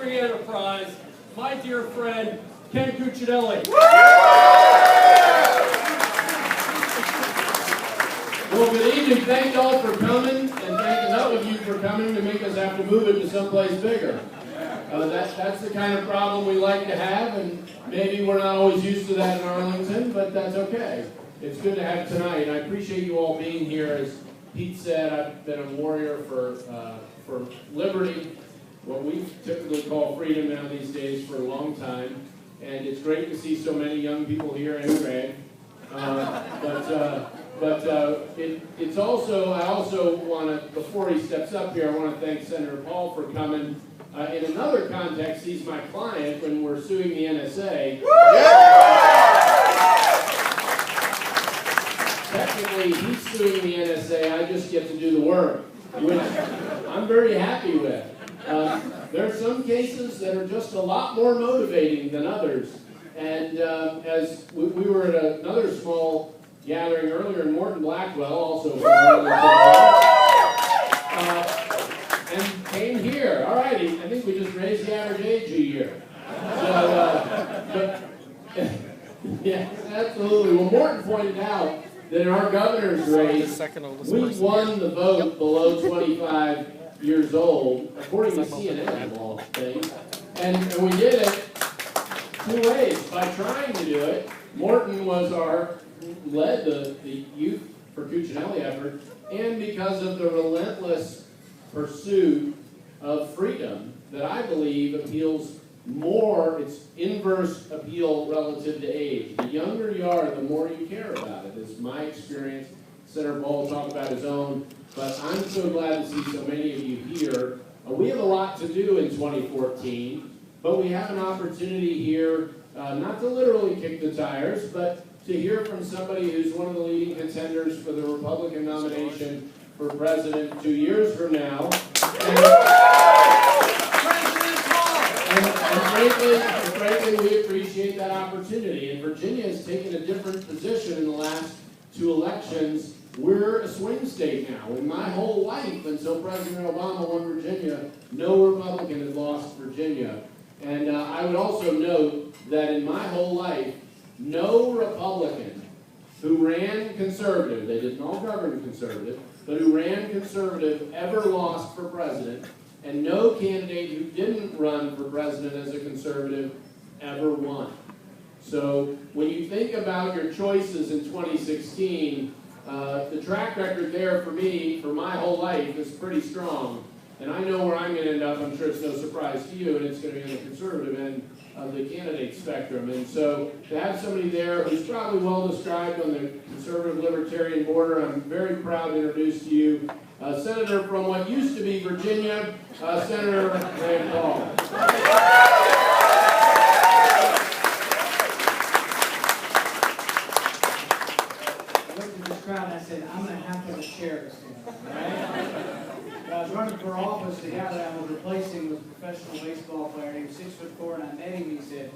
Enterprise, my dear friend, Ken Cuccinelli. Well, good evening. Thank you all for coming, and thank enough of you for coming to make us have to move it to someplace bigger. That's the kind of problem we like to have, and maybe we're not always used to that in Arlington, but that's okay. It's good to have tonight, and I appreciate you all being here. As Pete said, I've been a warrior for liberty, what we typically call freedom now these days, for a long time, and it's great to see so many young people here and Greg. It's also, I also want to, before he steps up here, I want to thank Senator Paul for coming. In another context, he's my client when we're suing the NSA. Technically, he's suing the NSA, I just get to do the work, which I'm very happy with. There are some cases that are just a lot more motivating than others. And as we were at another small gathering earlier in Morton Blackwell, also from and came here. All righty, I think we just raised the average age a year. So, yeah, absolutely. Well, Morton pointed out that in our governor's race, we won the vote below 25 years old, according to CNN of all things. And we did it two ways. By trying to do it, Morton led the Youth for Cuccinelli effort, and because of the relentless pursuit of freedom that I believe appeals more, it's inverse appeal relative to age. The younger you are, the more you care about it. It's my experience. Senator Paul talked about his own, but I'm so glad to see so many of you here. We have a lot to do in 2014, but we have an opportunity here, not to literally kick the tires, but to hear from somebody who's one of the leading contenders for the Republican nomination for president 2 years from now. And frankly, we appreciate that opportunity. And Virginia has taken a different position in the last two elections. We're a swing state now. In my whole life, until President Obama won Virginia, no Republican had lost Virginia. And I would also note that in my whole life, no Republican who ran conservative, they didn't all govern conservative, but who ran conservative ever lost for president, and no candidate who didn't run for president as a conservative ever won. So when you think about your choices in 2016, the track record there for me, for my whole life, is pretty strong. And I know where I'm going to end up. I'm sure it's no surprise to you, and it's going to be on the conservative end of the candidate spectrum. And so to have somebody there who's probably well described on the conservative libertarian border, I'm very proud to introduce to you Senator from what used to be Virginia, Senator Rand Paul. I looked at this crowd and I said, I'm going to have to have a chair this morning, right? When I was running for office, the guy that I was replacing was a professional baseball player. He was 6'4", and I met him, and he said,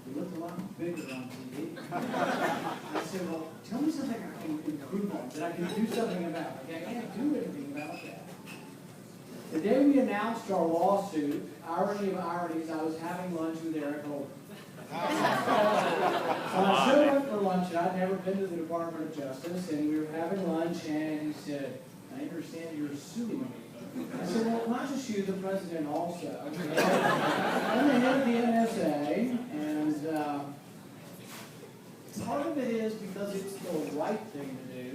"You look a lot bigger on TV." I said, "Well, tell me something I can improve on, that I can do something about." I can't do anything about that. The day we announced our lawsuit, irony of ironies, I was having lunch with Eric Holder. So I showed up for lunch, and I'd never been to the Department of Justice, and we were having lunch, and he said, "I understand you're suing me." I said, "Well, not just you, the president also." I'm the head of the NSA, and part of it is because it's the right thing to do,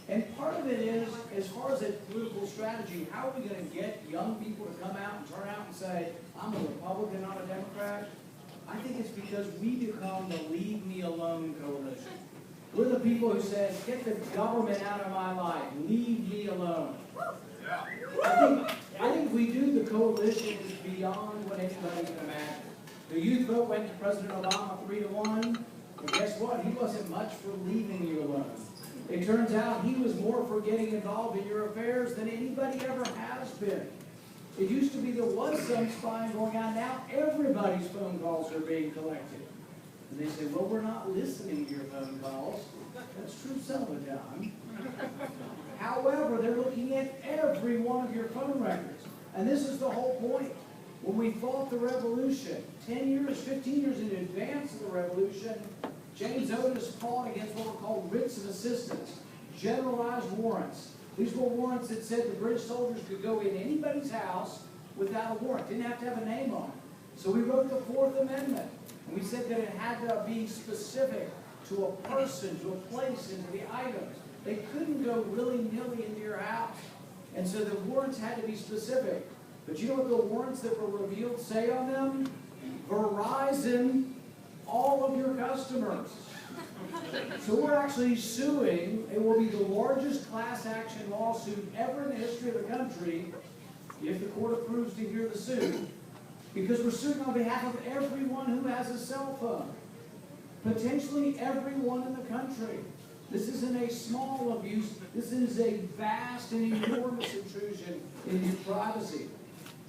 and part of it is, as far as a political strategy, how are we going to get young people to come out and turn out and say, "I'm a Republican, not a Democrat"? I think it's because we become the Leave Me Alone coalition. We're the people who say, "Get the government out of my life. Leave me alone." I think if we do, the coalition is beyond what anybody can imagine. The youth vote went to President Obama 3-1, but guess what? He wasn't much for leaving you alone. It turns out he was more for getting involved in your affairs than anybody ever has been. It used to be there was some spying going on. Now everybody's phone calls are being collected. And they say, "Well, we're not listening to your phone calls." That's true some of the time. However, they're looking at every one of your phone records. And this is the whole point. When we fought the revolution, 10 years, 15 years in advance of the revolution, James Otis fought against what were called writs of assistance, generalized warrants. These were warrants that said the British soldiers could go in anybody's house without a warrant, didn't have to have a name on it. So we wrote the Fourth Amendment, and we said that it had to be specific to a person, to a place, and to the items. They couldn't go willy-nilly into your house. And so the warrants had to be specific. But you know what the warrants that were revealed say on them? Verizon, all of your customers. So we're actually suing. It will be the largest class action lawsuit ever in the history of the country if the court approves to hear the suit. Because we're suing on behalf of everyone who has a cell phone. Potentially everyone in the country. This isn't a small abuse. This is a vast and enormous intrusion into your privacy.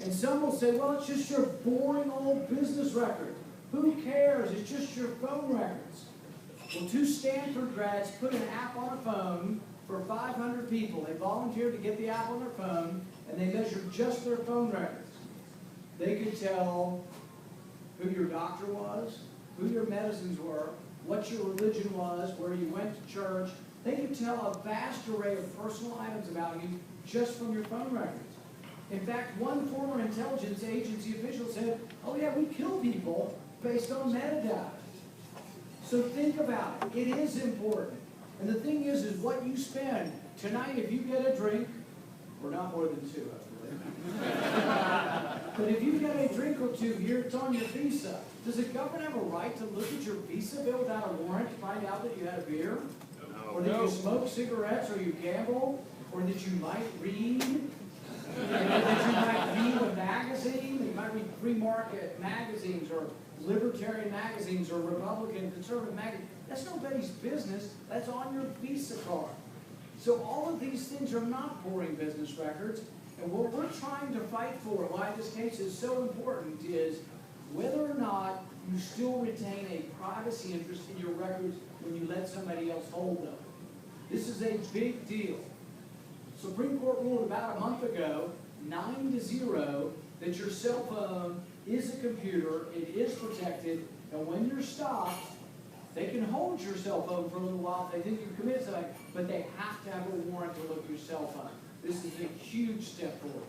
And some will say, well, it's just your boring old business record. Who cares? It's just your phone records. Well, 2 Stanford grads put an app on a phone for 500 people. They volunteered to get the app on their phone, and they measured just their phone records. They could tell who your doctor was, who your medicines were, what your religion was, where you went to church. They could tell a vast array of personal items about you just from your phone records. In fact, one former intelligence agency official said, oh yeah, we kill people based on metadata. So think about it. It is important. And the thing is what you spend. Tonight, if you get a drink, or not more than 2, I believe. But if you get a drink or 2 here, it's on your visa. Does the government have a right to look at your visa bill without a warrant to find out that you had a beer? No. Or that you smoke cigarettes, or you gamble, or that you might read? That you might read a magazine? You might read free market magazines, or libertarian magazines, or Republican, conservative magazines. That's nobody's business. That's on your Visa card. So all of these things are not boring business records. And what we're trying to fight for, why this case is so important, is whether or not you still retain a privacy interest in your records when you let somebody else hold them. This is a big deal. Supreme Court ruled about a month ago, 9-0, that your cell phone is a computer, it is protected, and when you're stopped, they can hold your cell phone for a little while if they think you committed something, but they have to have a warrant to look at your cell phone. This is a huge step forward.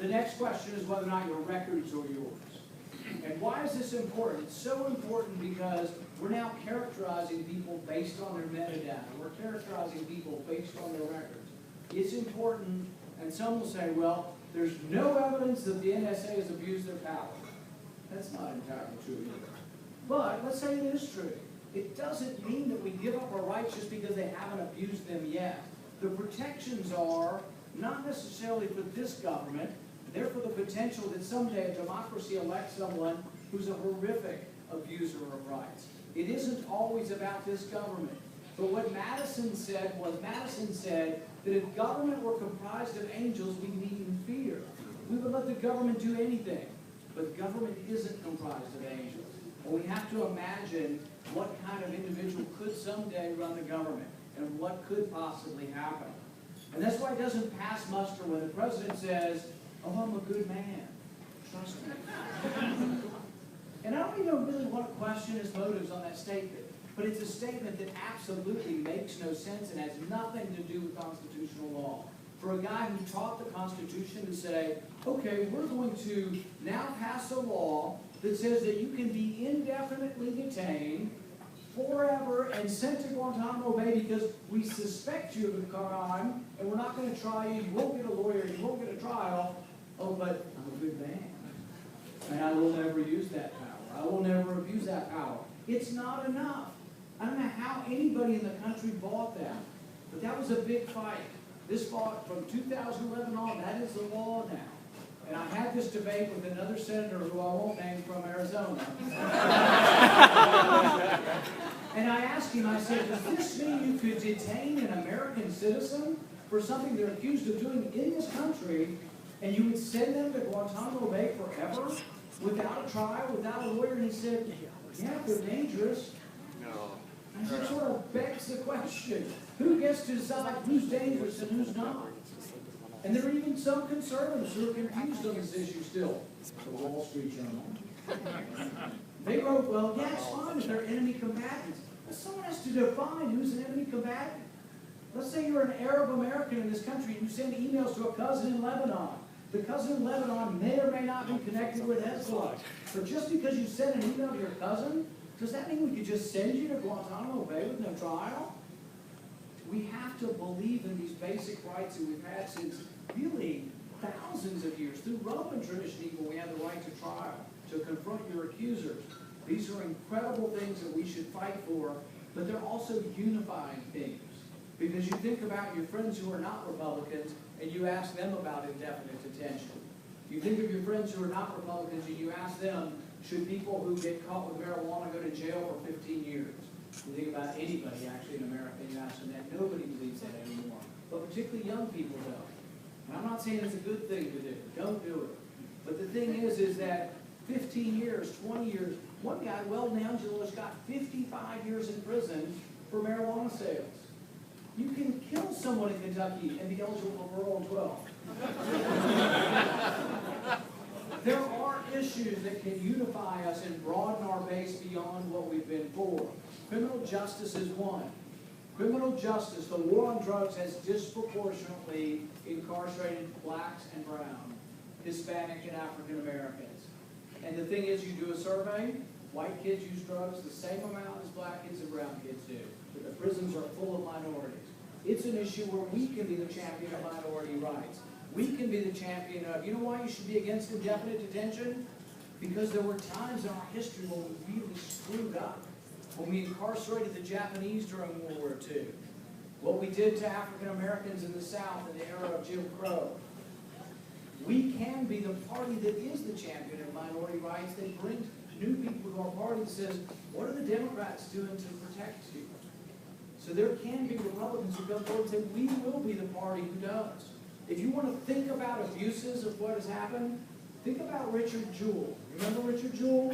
The next question is whether or not your records are yours. And why is this important? It's so important because we're now characterizing people based on their metadata. We're characterizing people based on their records. It's important, and some will say, well, there's no evidence that the NSA has abused their power. That's not entirely true either. But let's say it is true. It doesn't mean that we give up our rights just because they haven't abused them yet. The protections are not necessarily for this government. They're for the potential that someday a democracy elects someone who's a horrific abuser of rights. It isn't always about this government. But what Madison said that if government were comprised of angels, we needn't fear. We would let the government do anything. But government isn't comprised of angels. And we have to imagine what kind of individual could someday run the government and what could possibly happen. And that's why it doesn't pass muster when the president says, oh, I'm a good man. Trust me. And I don't even really want to question his motives on that statement. But it's a statement that absolutely makes no sense and has nothing to do with constitutional law. For a guy who taught the Constitution to say, okay, we're going to now pass a law that says that you can be indefinitely detained forever and sent to Guantanamo Bay because we suspect you of a crime and we're not going to try you, you won't get a lawyer, you won't get a trial. Oh, but I'm a good man. And I will never use that power. I will never abuse that power. It's not enough. I don't know how anybody in the country bought that. But that was a big fight. This fought from 2011 on. That is the law now. And I had this debate with another senator who I won't name from Arizona. And I asked him, I said, does this mean you could detain an American citizen for something they're accused of doing in this country, and you would send them to Guantanamo Bay forever without a trial, without a lawyer? And he said, yeah, if they're dangerous. No. It sort of begs the question, who gets to decide who's dangerous and who's not? And there are even some conservatives who are confused on this issue still. The Wall Street Journal. They wrote, well, yeah, it's fine if they're enemy combatants. But someone has to define who's an enemy combatant. Let's say you're an Arab American in this country and you send emails to a cousin in Lebanon. The cousin in Lebanon may or may not be connected with Hezbollah. So just because you send an email to your cousin, does that mean we could just send you to Guantanamo Bay with no trial? We have to believe in these basic rights that we've had since really thousands of years. Through Roman tradition even, we have the right to trial, to confront your accusers. These are incredible things that we should fight for, but they're also unifying things. Because you think about your friends who are not Republicans, and you ask them about indefinite detention. You think of your friends who are not Republicans, and you ask them, should people who get caught with marijuana go to jail for 15 years? You think about anybody actually in America, and you ask them that. Nobody believes that anymore. But particularly young people don't. And I'm not saying it's a good thing to do. Don't do it. But the thing is that 15 years, 20 years, one guy, Weldon Angelo's got 55 years in prison for marijuana sales. You can kill someone in Kentucky and be eligible for parole in 12. There are issues that can unify us and broaden our base beyond what we've been for. Criminal justice is one. Criminal justice, the war on drugs, has disproportionately incarcerated blacks and brown, Hispanic and African Americans. And the thing is, you do a survey, white kids use drugs the same amount as black kids and brown kids do. But the prisons are full of minorities. It's an issue where we can be the champion of minority rights. We can be the champion of, you know why you should be against indefinite detention? Because there were times in our history when we really screwed up. When we incarcerated the Japanese during World War II. What we did to African Americans in the South in the era of Jim Crow. We can be the party that is the champion of minority rights, that brings new people to our party and says, what are the Democrats doing to protect you? So there can be Republicans who go forward and say, we will be the party who does. If you want to think about abuses of what has happened, think about Richard Jewell. Remember Richard Jewell?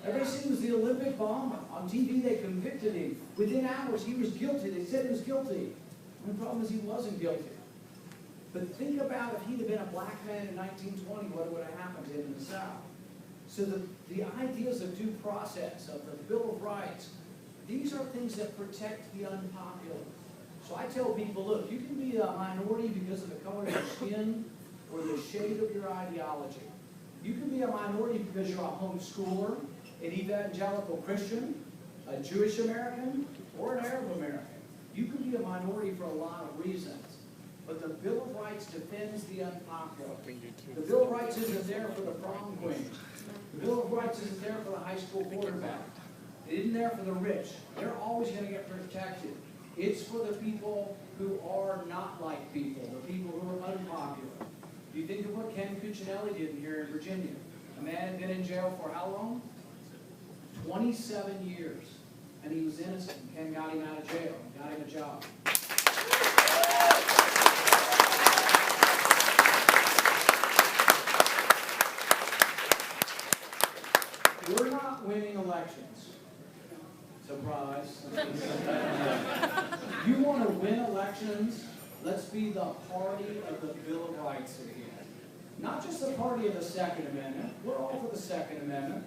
Everybody said he was the Olympic bomber. On TV, they convicted him. Within hours, he was guilty. They said he was guilty. And the problem is he wasn't guilty. But think about if he'd have been a black man in 1920, what would have happened to him in the South. So the ideas of due process, of the Bill of Rights, these are things that protect the unpopular. So I tell people, look, you can be a minority because of the color of your skin or the shade of your ideology. You can be a minority because you're a homeschooler, an evangelical Christian, a Jewish American, or an Arab American. You can be a minority for a lot of reasons. But the Bill of Rights defends the unpopular. The Bill of Rights isn't there for the prom queen. The Bill of Rights isn't there for the high school quarterback. It isn't there for the rich. They're always going to get protected. It's for the people who are not like people, the people who are unpopular. Do you think of what Ken Cuccinelli did here in Virginia? A man had been in jail for how long? 27 years. And he was innocent. Ken got him out of jail, got him a job. We're not winning elections. Surprise. You want to win elections? Let's be the party of the Bill of Rights again. Not just the party of the Second Amendment. We're all for the Second Amendment.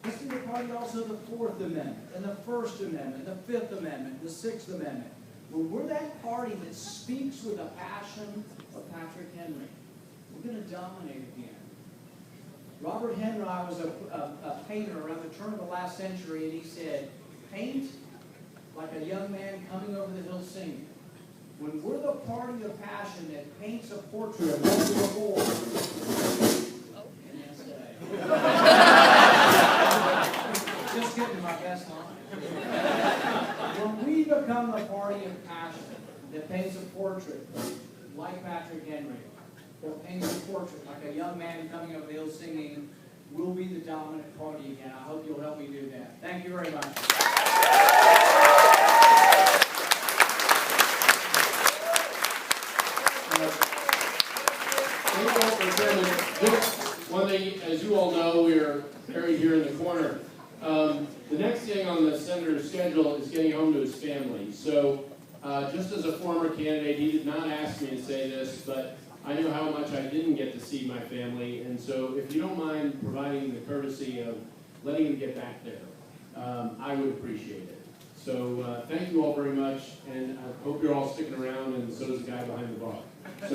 Let's be the party also of the Fourth Amendment, and the First Amendment, the Fifth Amendment, the Sixth Amendment. Well, we're that party that speaks with the passion of Patrick Henry. We're going to dominate again. Robert Henry was a painter around the turn of the last century, and he said, paint like a young man coming over the hill singing. When we're the party of passion that paints a portrait of what we were born. Just getting my best line. When we become the party of passion that paints a portrait like Patrick Henry, or paints a portrait like a young man coming over the hill singing, we'll be the dominant party again. I hope you'll help me do that. Thank you very much. One thing, as you all know, we are buried here in the corner. The next thing on the Senate senator's schedule is getting home to his family. So just as a former candidate, he did not ask me to say this, but I know how much I didn't get to see my family. And so if you don't mind providing the courtesy of letting him get back there, I would appreciate it. So thank you all very much, and I hope you're all sticking around, and so does the guy behind the bar. So,